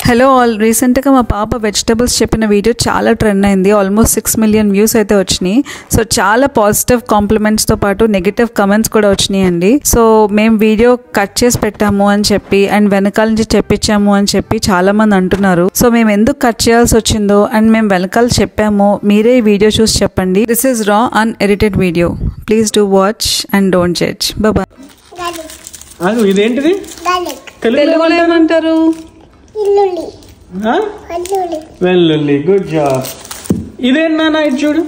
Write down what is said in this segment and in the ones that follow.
Hello all, రీసెంట్గా మా పాప వెజిటబుల్స్ చెప్పిన వీడియో చాలా ట్రెండ్ అయింది. ఆల్మోస్ట్ 6 మిలియన్ వ్యూస్ అయితే వచ్చినాయి. సో చాలా పాజిటివ్ కాంప్లిమెంట్స్తో పాటు నెగిటివ్ కమెంట్స్ కూడా వచ్చినాయండి. సో మేము వీడియో కట్ చేసి పెట్టాము అని చెప్పి అండ్ వెనకాల నుంచి చెప్పించాము అని చెప్పి చాలా మంది అంటున్నారు. సో మేము ఎందుకు కట్ చేయాల్సి వచ్చిందో అండ్ మేము వెనకాల చెప్పాము, మీరే ఈ వీడియో చూసి చెప్పండి. This is raw unedited video. Please do watch and don't judge. Boy. ఇదేంటిది? తెలుగులో ఏమంటారు? వెల్లుల్లి. Good job. ఇదేంటి నాన్న? ఇది చూడు,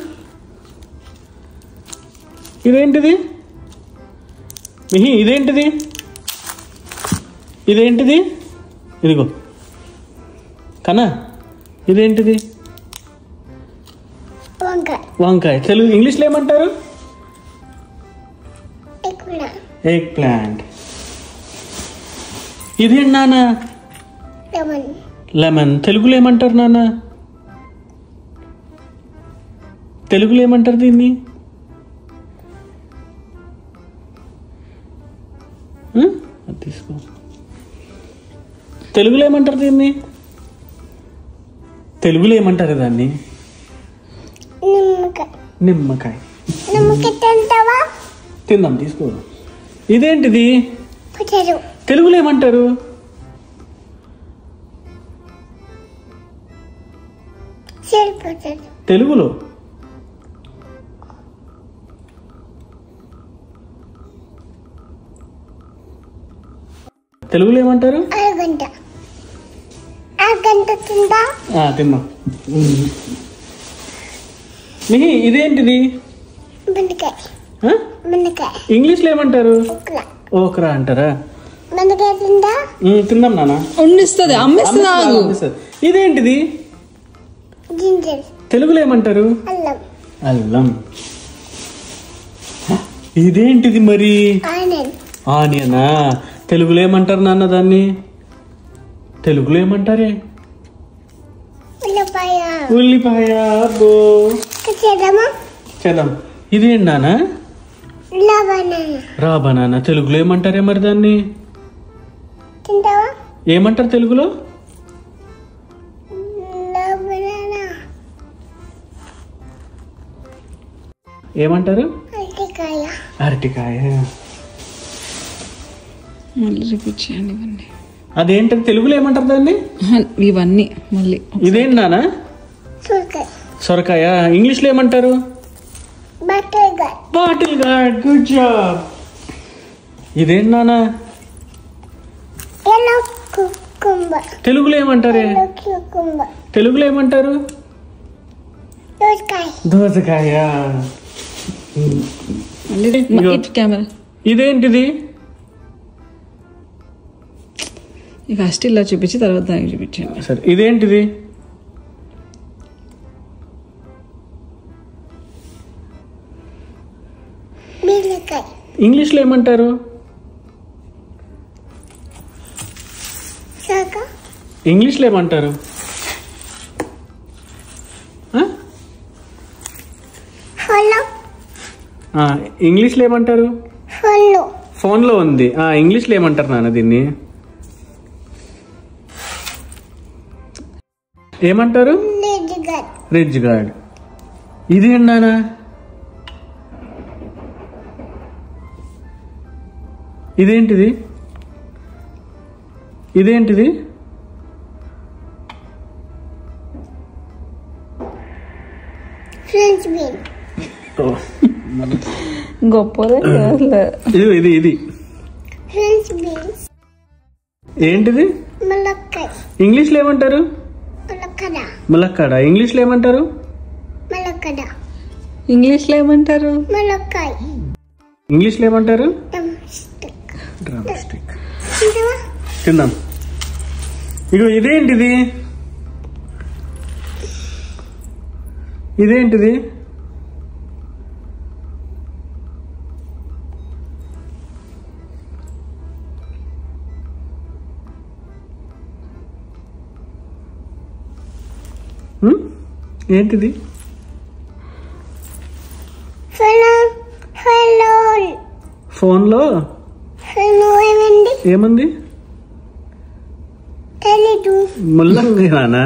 ఇదేంటిది? మిహి ఇదేంటిది? ఇదేంటిది? ఇదిగో కన్నా, ఇదేంటిది? వంకాయ. తెలుగు ఇంగ్లీష్లో ఏమంటారు? Egg plant. ఇదేంటి నాన్న? లెమన్. తెలుగులో ఏమంటారు నాన్న? తెలుగులో ఏమంటారు దీన్ని? తీసుకో. తెలుగులో ఏమంటారు దీన్ని? తెలుగులో ఏమంటారు దాన్ని? నిమ్మకాయ. తిందాం, తీసుకో. ఇదేంటిది? తెలుగులో ఏమంటారు? తెలుగులో తెలుగులో ఏమంటారు? తిన్నా. మిహి ఇదేంటిది? ఇంగ్లీష్లో ఏమంటారు? ఓక్రా అంటారా? తిందాం నాన్న. ఇదేంటిది? తెలుగులో ఏమంటారు? అల్లం. ఇదేంటిది మరి? ఆనియనా? తెలుగులో ఏమంటారు నాన్న దాన్ని? తెలుగులో ఏమంటారే? ఉల్లిపాయ. చేద్దాం. ఇదేంటి నాన్న? రా బనానా. తెలుగులో ఏమంటారే మరి దాన్ని? ఏమంటారు తెలుగులో? ఏమంటారు? అరటికాయ. అదేంటది? తెలుగులో ఏమంటారు దాన్ని? ఇవన్నీ మళ్ళీ. ఇదేంటి నాన్న? సొరకాయ. ఇంగ్లీష్లో ఏమంటారు? Bottle gourd. Good job. ఇదేంటి నాన్న? తెలుగులో ఏమంటారే? తెలుగులో ఏమంటారు? దోసకాయ. ఇదేంటిది? ఫస్ట్ ఇలా చూపించి తర్వాత దానికి చూపించండి. సరే. ఇదేంటిది? ఇంగ్లీష్లో ఏమంటారు? ఇంగ్లీష్లో ఏమంటారు? ఇంగ్లీష్లో ఏమంటారు? ఫోన్లో ఉంది. ఇంగ్లీష్లో ఏమంటారు నాన్న దీన్ని? ఏమంటారు? Ridge gourd. ఇదేంటి నాన్న? ఇదేంటిది? ఇదేంటిది? ఇది ఇది ఏంటిది? ఇంగ్లీష్లో ఏమంటారు? ములక్కాడ. ఇంగ్లీష్లో ఏమంటారు? ఇంగ్లీష్లో ఏమంటారు? ఇంగ్లీష్లో ఏమంటారు? Drum stick. తిందాం. ఇగో ఇదేంటిది? ఇదేంటిది? ఏంటిది? ఫోన్లో ఏమంది? ముల్లంగి నానా